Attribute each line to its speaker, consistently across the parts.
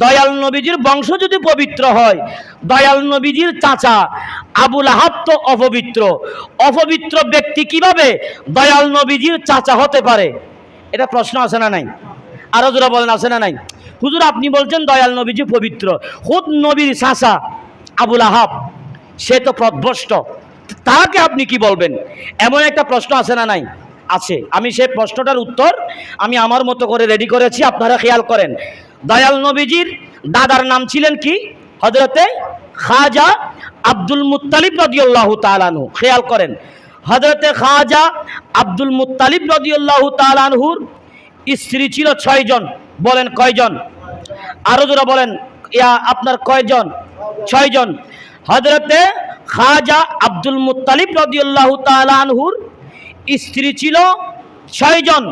Speaker 1: দয়াল নবীজির বংশ যদি পবিত্র হয়, দয়াল নবীজির চাচা আবু লাহাব তো অপবিত্র। অপবিত্র ব্যক্তি কিভাবে দয়াল নবীজির চাচা হতে পারে? এটা প্রশ্ন আছে না নাই? আরো জোরে বলেন, আছে না নাই? হুজুর আপনি বলছেন দয়াল নবীজি পবিত্র, খুদ নবীর চাচা আবু লাহাব সে তো পথভ্রষ্ট, তাকে আপনি কি বলবেন? এমন একটা প্রশ্ন আছে না নাই? আছে। আমি সেই প্রশ্নটার উত্তর আমি আমার মতো করে রেডি করেছি, আপনারা খেয়াল করেন। দয়াল নবীজির দাদার নাম ছিলেন কি? হযরতে খাজা আব্দুল মুত্তালিব রাদিয়াল্লাহু তাআলা আনহু। খেয়াল করেন, হযরতে খাজা আব্দুল মুত্তালিব রাদিয়াল্লাহু তাআলা আনহুর স্ত্রী ছিল 6 জন। বলেন কয়জন? আরো জোরে বলেন, আপনার কয়জন? 6 জন। হযরতে খাজা আব্দুল মুত্তালিব রাদিয়াল্লাহু তাআলা আনহুর স্ত্রী ছিল 6 জন,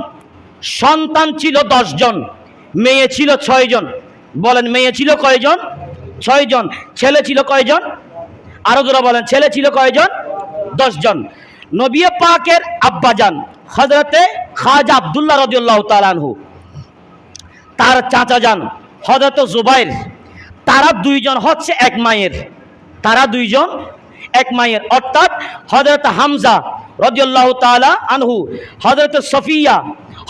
Speaker 1: সন্তান ছিল 10 জন, মেয়ে ছিল 6 জন। বলেন মেয়ে ছিল কয়জন? 6 জন। ছেলে ছিল কয়জন? আরো জোরে বলেন, ছেলে ছিল কয়জন? 10 জন। নবী পাকের আব্বাজান হযরতে খাজা আব্দুল্লাহ রাদিয়াল্লাহু তাআলা আনহু, তার চাচা যান হযরত জুবাইর, তারা 2 জন হচ্ছে এক মায়ের। তারা 2 জন এক মায়ের, অর্থাৎ হযরত হামজা রাদিয়াল্লাহু তাআলা আনহু, হযরত সফিয়া,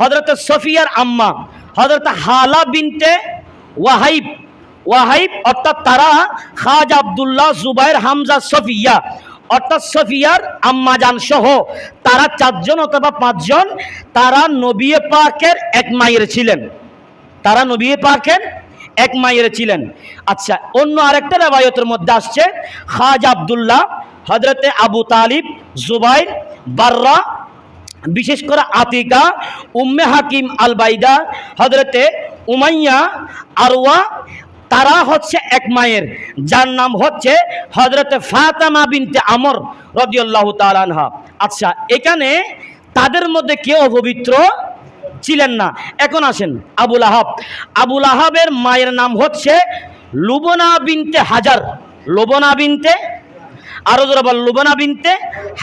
Speaker 1: হযরত সফিয়ার আম্মা হযরত হালা বিনতে ওয়াহাইব, ওয়াহাইব অর্থাৎ তারা খাজা আব্দুল্লাহ, জুবাইর, হামজা, সফিয়া অর্থাৎ সফিয়ার আম্মা জান সহ তারা 4 জন অথবা 5 জন, তারা নবী পাকের এক মায়ের ছিলেন। তারা নবী পাকের এক মায়ের ছিলেন। আচ্ছা, অন্য আরেকটা রওয়ায়াতের মধ্যে আসছে খাজা আব্দুল্লাহ, হযরতে আবু তালিব, জুবাইর, বাররা, বিশেষ করে আতিকা, উম্মে হাকিম আল বাইদা, হযরতে উমাইয়া, আরওয়া, তারা হচ্ছে এক মায়ের, যার নাম হচ্ছে হযরতে ফাতেমা বিনতে আমর রাদিয়াল্লাহু তাআলা আনহা। আচ্ছা, এখানে তাদের মধ্যে কেউ অপবিত্র ছিলেন না। এখন আসেন আবু লাহাব। আবু লাহাবের মায়ের নাম হচ্ছে লুবনা বিনতে হাজার। লুবনা বিনতে, আরো জোরে বল, লুবনা বিনতে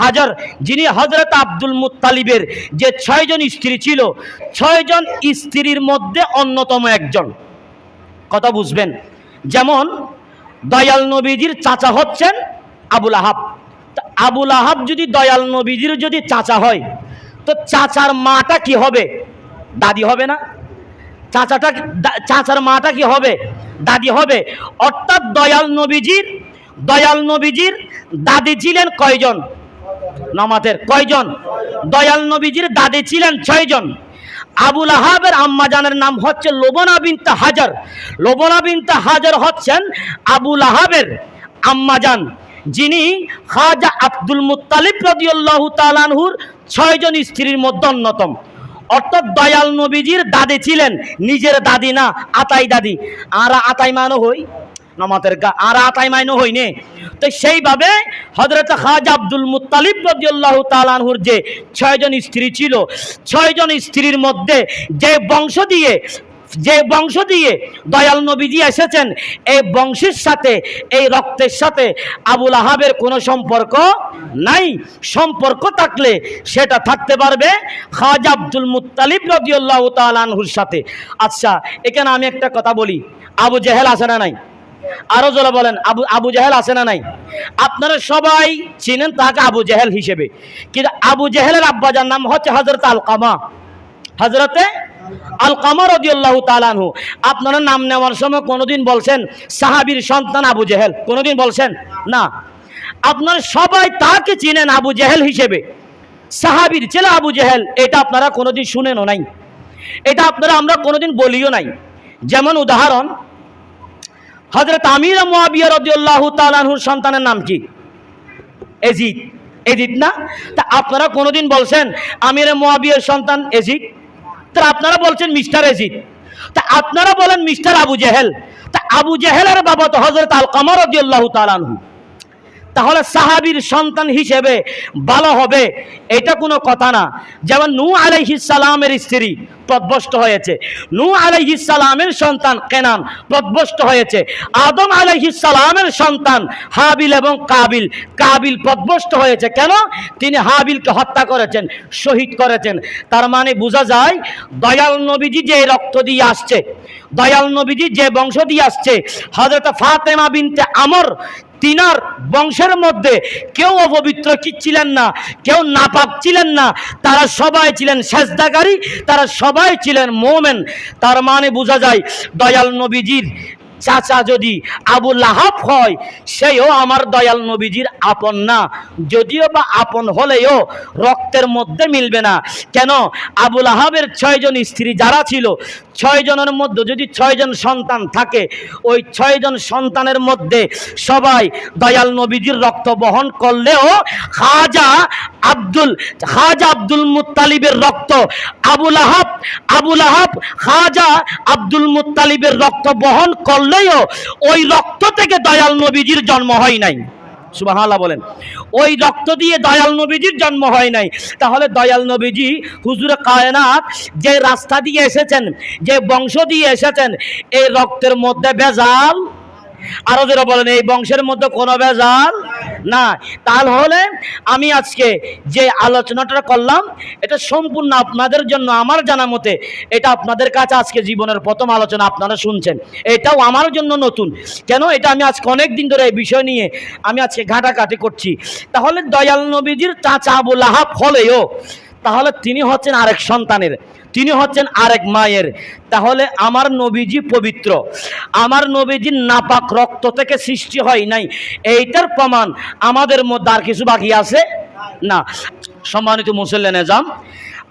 Speaker 1: হাজার, যিনি হযরত আব্দুল মুত্তালিবের যে 6 জন স্ত্রী ছিল, 6 জন স্ত্রীর মধ্যে অন্যতম একজন। কথা বুঝবেন? যেমন দয়াল নবীজির চাচা হচ্ছেন আবু লাহাব। আবু লাহাব যদি দয়াল নবীজির যদি চাচা হয়, তো চাচার মাটা কি হবে? দাদি হবে না? চাচার মাটা কি হবে? দাদি হবে। অর্থাৎ দয়াল নবীজির দাদি ছিলেন কয়জন? নামাতের কয়জন? দয়াল নবীজির দাদি ছিলেন 6 জন। আবু লাহাবের আম্মা জানের নাম হচ্ছে লুবনা বিনতে হাজার। লুবনা বিনতে হাজার হচ্ছেন আবু লাহাবের আম্মা জান, যিনি খাজা আব্দুল মুত্তালিব রাদিয়াল্লাহু তাআলা আনহুর 6 জন স্ত্রীর মধ্যে অন্যতম। অর্থাৎ দয়াল নবীজির দাদি ছিলেন, নিজের দাদি না, আতাই দাদি। আর আতাই মানো হই নামাতের গা, আর আতাই মাইনো হই নে। তো সেইভাবে হযরত খাজা আব্দুল মুত্তালিব রাদিয়াল্লাহু তাআলা আনহুর যে 6 জন স্ত্রী ছিল, 6 জন স্ত্রীর মধ্যে যে বংশ দিয়ে দয়াল নবীজি এসেছেন, এই বংশের সাথে, এই রক্তের সাথে আবু লাহাবের কোনো সম্পর্ক নাই। সম্পর্ক থাকলে সেটা থাকতে পারবে খাজা আব্দুল মুত্তালিব রাদিয়াল্লাহু তাআলা আনহুর সাথে। আচ্ছা, এখানে আমি একটা কথা বলি, আবু জেহেল আছে না নাই? আরো জোরে বলেন, আবু জেহেল আছে না নাই? আপনারা সবাই চিনেন তাকে আবু জেহেল হিসেবে, কিন্তু আবু জেহেলের আব্বাজার নাম হচ্ছে হযরত আলকামা। হযরতে আলকামা রাদিয়াল্লাহু তাআলা আনহু। আপনারা নাম নেওয়ার সময় কোনোদিন বলছেন সাহাবীর সন্তান আবু জেহেল? কোনোদিন বলছেন না। আপনারা সবাই তাকে চিনেন আবু জেহেল হিসেবে, সাহাবীর ছেলে আবু জেহেল। এটা আপনারা কোনোদিন শুনেনও নাই, এটা আপনারা আমরা কোনোদিন বলিও নাই। যেমন উদাহরণ, হযরত আমির মুয়াবিয়া রাদিয়াল্লাহু তাআলা আনহুর সন্তানের নাম কি? এজিদ। এজিদ না? তা আপনারা কোনোদিন বলছেন আমির মুয়াবিয়ার সন্তান এজিদ? তা আপনারা বলছেন মিস্টার এজিদ। তা আপনারা বলেন মিস্টার আবু জেহেল। তা আবু জেহেলের বাবা তো হযরত আলকামা রাদিয়াল্লাহু তাআলা আনহু। তাহলে সাহাবীর সন্তান হিসেবে ভালো হবে এটা কোনো কথা না। যেমন নূহ আলাইহিস সালামের স্ত্রী পথভ্রষ্ট হয়েছে, নূহ আলাইহিস সালামের সন্তান কেনান পথভ্রষ্ট হয়েছে, আদম আলাইহিস সালামের সন্তান হাবিল এবং কাবিল, কাবিল পথভ্রষ্ট হয়েছে। কেন? তিনি হাবিলকে হত্যা করেছেন, শহীদ করেছেন। তার মানে বোঝা যায় দয়াল নবীজি যে রক্ত দিয়ে আসছে, দয়াল নবীজি যে বংশ দিয়ে আসছে, হযরত ফাতেমা বিনতে আমর, তিনার বংশের মধ্যে কেউ অপবিত্র কি ছিলেন না, কেউ নাপাক ছিলেন না, তারা সবাই ছিলেন সেজদাকারী, তারা সবাই ছিলেন মুমিন। তার মানে বোঝা যায় দয়াল নবীজির চাচা যদি আবু লাহাব হয়, সেও আমার দয়াল নবীজির আপন না, যদিও বা আপন হলেও রক্তের মধ্যে মিলবে না। কেন? আবু লাহাবের 6 জন স্ত্রী যারা ছিল, 6 জনের মধ্যে যদি 6 জন সন্তান থাকে, ওই 6 জন সন্তানের মধ্যে সবাই দয়াল নবীজির রক্ত বহন করলেও খাজা আব্দুল মুত্তালিবের রক্ত আবু লাহাব খাজা আব্দুল মুত্তালিবের রক্ত বহন করলেও ওই রক্ত থেকে দয়াল নবীজির জন্ম হয় নাই। সুবহানাল্লাহ বলেন। ওই রক্ত দিয়ে দয়াল নবীজির জন্ম হয় নাই। তাহলে দয়াল নবীজি হুজুরে কায়নাত যে রাস্তা দিয়ে এসেছেন, যে বংশ দিয়ে এসেছেন, এই রক্তের মধ্যে ভেজাল, আরো যারা বলেন এই বংশের মধ্যে কোনো ভেজাল না। তাহলে আমি আজকে যে আলোচনাটা করলাম এটা সম্পূর্ণ আপনাদের জন্য, আমার জানা মতে এটা আপনাদের কাছে আজকে জীবনের প্রথম আলোচনা আপনারা শুনছেন, এটাও আমার জন্য নতুন। কেন? এটা আমি আজকে অনেক দিন ধরে এই বিষয় নিয়ে আমি আজকে ঘাটাঘাটি করছি। তাহলে দয়াল নবীজির চাচা আবু লাহাব হলেও তাহলে তিনি হচ্ছেন আরেক সন্তানের, তিনি হচ্ছেন আরেক মায়ের। তাহলে আমার নবীজি পবিত্র, আমার নবীজির নাপাক রক্ত থেকে সৃষ্টি হয় নাই, এইটার প্রমাণ আমাদের মধ্যে আর কিছু বাকি আছে না। সম্মানিত মুসল্লি নিজাম,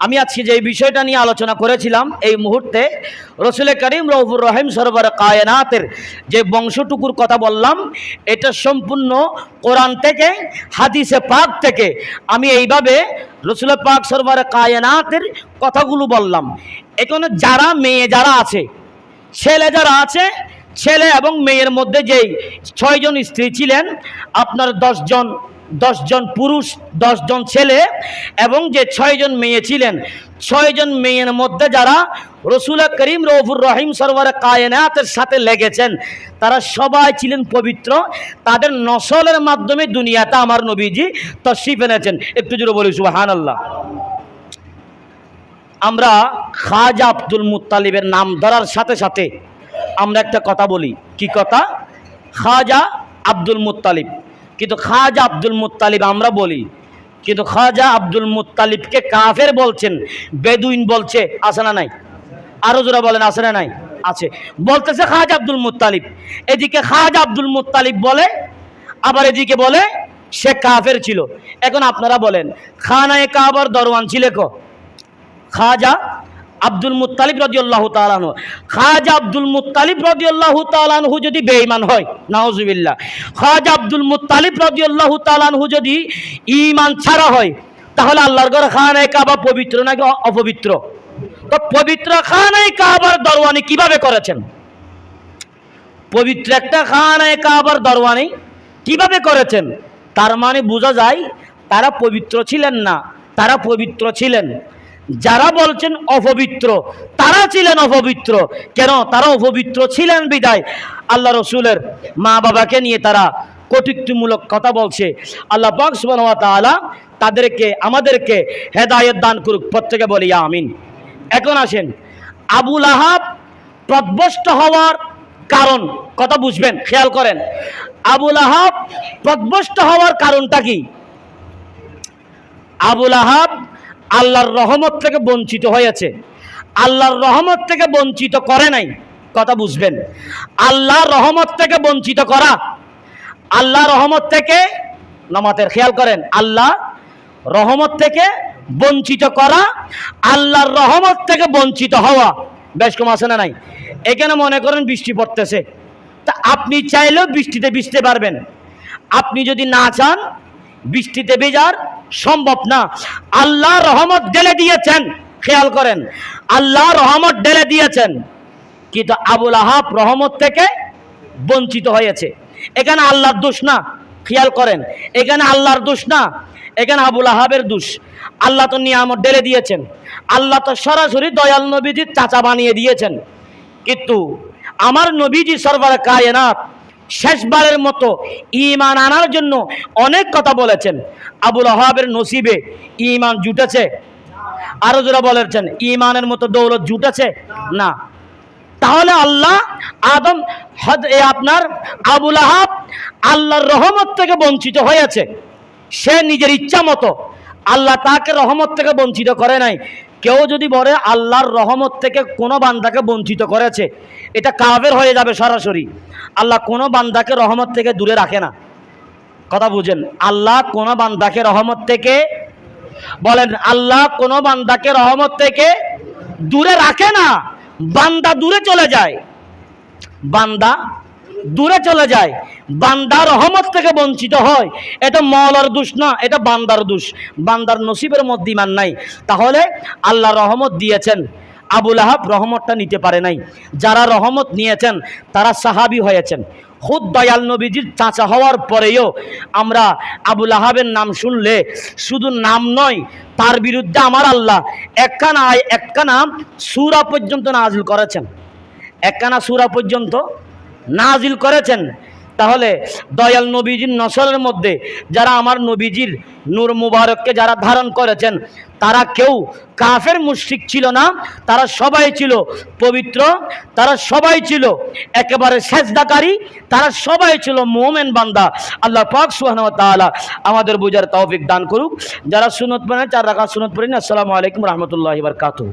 Speaker 1: আমি আজকে যে বিষয়টা নিয়ে আলোচনা করেছিলাম, এই মুহূর্তে রসুল করিম রউফুর রহিম সরওয়ার কায়নাতের যে বংশটুকুর কথা বললাম, এটা সম্পূর্ণ কোরআন থেকে, হাদিসে পাক থেকে আমি এইভাবে রসুল পাক সরওয়ার কায়নাতের কথাগুলো বললাম। এখানে যারা মেয়ে যারা আছে, ছেলে যারা আছে, ছেলে এবং মেয়ের মধ্যে যেই 6 জন স্ত্রী ছিলেন, আপনার 10 জন পুরুষ, 10 জন ছেলে এবং যে 6 জন মেয়ে ছিলেন, 6 জন মেয়ের মধ্যে যারা রসুল করিম রউফুর রহিম সরওয়ার কায়নাতের সাথে লেগেছেন, তারা সবাই ছিলেন পবিত্র। তাদের নসলের মাধ্যমে দুনিয়াতে আমার নবীজি তশরিফ এনেছেন। একটু জোরে বলি সুবহানাল্লাহ। আমরা খাজা আব্দুল মুত্তালিবের নাম ধরার সাথে সাথে আমরা একটা কথা বলি। কি কথা? খাজা আব্দুল মুত্তালিব। কিন্তু খাজা আব্দুল মুত্তালিব আমরা বলি, কিন্তু খাজা আব্দুল মুত্তালিবকে কাফের বলছেন, বেদুইন বলছে, আছে না নাই? আরো জোরা বলেন, আছে না নাই? আছে। বলতেছে খাজা আব্দুল মুত্তালিব, এদিকে খাজা আব্দুল মুত্তালিব বলে, আবার এদিকে বলে সে কাফের ছিল। এখন আপনারা বলেন, খানায়ে কাবার দরওয়ান ছিল কো? খাজা আব্দুল মুত্তালিব রাদিয়াল্লাহু তাআলা আনহু। খাজা আব্দুল মুত্তালিব রাদিয়াল্লাহু তাআলা আনহু যদি বেঈমান হয়, নাউজুবিল্লাহ, খাজা আব্দুল মুত্তালিব রাদিয়াল্লাহু তাআলা আনহু যদি ঈমান ছাড়া হয়, তাহলে আল্লাহর ঘর খানায়ে কাবা পবিত্র নাকি অপবিত্র? তো পবিত্র খানায়ে কাবার দরওয়ানি কিভাবে করেছেন? পবিত্র একটা খানায়ে কাবার দরওয়ানি কিভাবে করেছেন? তার মানে বোঝা যায় তারা পবিত্র ছিলেন না, তারা পবিত্র ছিলেন। যারা বলছেন অপবিত্র, তারা ছিলেন অপবিত্র। কেন? তারা অপবিত্র ছিলেন বিদায় আল্লাহ রসুলের মা বাবাকে নিয়ে তারা কটূক্তিমূলক কথা বলছে। আল্লাহ পাক সুবহানাহু ওয়া তাআলা তাদেরকে, আমাদেরকে হেদায়েত দান করুক, প্রত্যেকে বলি আমিন। এখন আসেন, আবু লাহাব পথভ্রষ্ট হওয়ার কারণ, কথা বুঝবেন, খেয়াল করেন। আবু লাহাব পথভ্রষ্ট হওয়ার কারণটা কি? আবু লাহাব আল্লাহর রহমত থেকে বঞ্চিত হয়েছে, আল্লাহর রহমত থেকে বঞ্চিত করে নাই। কথা বুঝবেন, আল্লাহর রহমত থেকে বঞ্চিত করা, আল্লাহ রহমত থেকে, নামাতের খেয়াল করেন, আল্লাহ রহমত থেকে বঞ্চিত করা, আল্লাহর রহমত থেকে বঞ্চিত হওয়া বেশ কম আছে না নাই? এখানে মনে করেন বৃষ্টি পড়তেছে, তা আপনি চাইলেও বৃষ্টিতে ভিজতে পারবেন, আপনি যদি না চান বৃষ্টিতে ভেজার সম্ভব না। আল্লাহ রহমত ঢেলে দিয়েছেন, খেয়াল করেন, আল্লাহ রহমত ঢেলে দিয়েছেন, কিন্তু আবু লাহাব রহমত থেকে বঞ্চিত হয়েছে। এখানে আল্লাহর দোষ না, খেয়াল করেন, এখানে আল্লাহর দোষ না, এখানে আবুল আহাবের দোষ। আল্লাহ তো নিয়ামত ঢেলে দিয়েছেন, আল্লাহ তো সরাসরি দয়াল নবীজির চাচা বানিয়ে দিয়েছেন। কিন্তু আমার নবীজি সরওয়ারে কায়নাত শেষবারের মতো ঈমান আনার জন্য অনেক কথা বলেছেন। আবুল আহাবের নসিবে ঈমান জুটেছে? আরো যারা বলেছেন ঈমানের মতো দৌলত জুটেছে না। তাহলে আল্লাহ আদম আপনার আবুল আহাব আল্লাহর রহমত থেকে বঞ্চিত হয়েছে, সে নিজের ইচ্ছা মতো, আল্লাহ তাকে রহমত থেকে বঞ্চিত করে নাই। কেউ যদি বলে আল্লাহর রহমত থেকে কোনো বান্দাকে বঞ্চিত করেছে, এটা কাফের হয়ে যাবে সরাসরি। আল্লাহ কোনো বান্দাকে রহমত থেকে দূরে রাখে না, কথা বুঝেন। আল্লাহ কোনো বান্দাকে রহমত থেকে, বলেন, আল্লাহ কোনো বান্দাকে রহমত থেকে দূরে রাখে না। বান্দা দূরে চলে যায়, বান্দা দূরে চলে যায়, বান্দা রহমত থেকে বঞ্চিত হয়। এটা মওলার দোষ না, এটা বান্দার দোষ। বান্দার নসিবের মধ্যে ঈমান নাই। তাহলে আল্লাহ রহমত দিয়েছেন, আবুল আহাব রহমতটা নিতে পারে নাই। যারা রহমত নিয়েছেন তারা সাহাবী হয়েছেন। খুদ দয়াল নবীজির চাচা হওয়ার পরেও আমরা আবুল আহাবের নাম শুনলে শুধু নাম নয়, তার বিরুদ্ধে আমার আল্লাহ একখানা সূরা পর্যন্ত নাজিল করেছেন, একখানা সূরা পর্যন্ত নাজিল করেছেন। তাহলে দয়াল নবীজির নসলের মধ্যে যারা আমার নবীজির নূর মুবারককে যারা ধারণ করেছেন, তারা কেউ কাফের মুশরিক ছিল না, তারা সবাই ছিল পবিত্র, তারা সবাই ছিল একেবারে সেজদাকারী, তারা সবাই ছিল মুমিন বান্দা। আল্লাহ পাক সুবহানাহু ওয়া তাআলা আমাদের বুঝার তৌফিক দান করুক। যারা সুন্নত মানে 4 রাকাত সুন্নত পড়েন। আসসালামু আলাইকুম রাহমাতুল্লাহি ওয়া বারাকাতুহু।